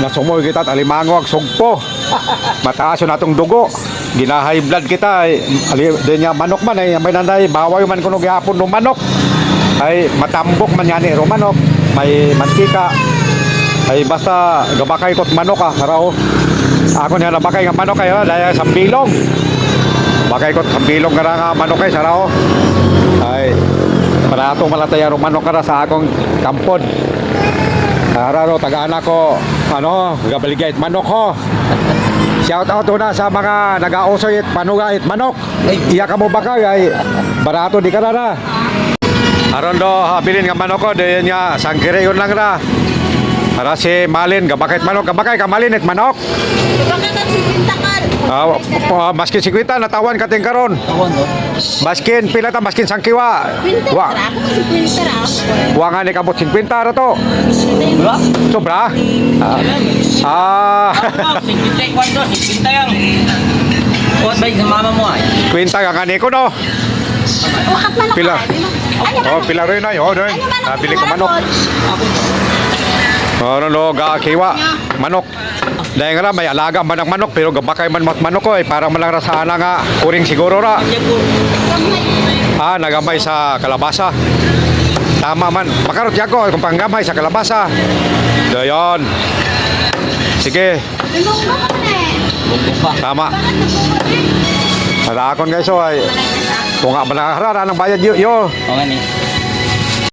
Nasumoy kita at alimango ag sugpo. Mataas yun atong dugo. Ginahay blood kita. Di niya manok man ay may nanay baway man kuno gihapon ng manok. Ay matambok man yan ro manok. May mantika. Ay basta gabakay ko't manok haraw. Ako niya nabakay nga manok kayo dahil sa bilong. Bakay ko't sa bilong nga manok kayo saraw. Ay para atong malataya ro manok kara sa akong kampon. Araro taga-anak ko gabaligay it manok ho. Shout out na sa mga nag-ausoy it panuga it manok. Iya ka mo bakay ay barato di ka na. Aron do habilin nga manok ko diyan nya sangkire yun lang ra. Para si Malin gabakay it manok, gabakay ka Malin it manok. Maskin 50 natawan kating karon. Maskin pila ta maskin sangkiwa. Wa nga ni kabot 50 ra to. Sobra? 50 yang. Kuat baik sa mama mo ay. Kwenta nga ni ko no. Pila. Pila rin ay. Doon. Nabili ko manok. Kiwa. Manok. Dahil nga may alaga man ang manok pero gabakay man manok ko parang malang rasaan nga kuring siguro ra. Nagamay sa kalabasa. Tama man. Makarot ko kung panggamay sa kalabasa. Dayon. Sige. Tama. Para akon guys ay kung nga manakaharara ng bayad yo. O nga ni.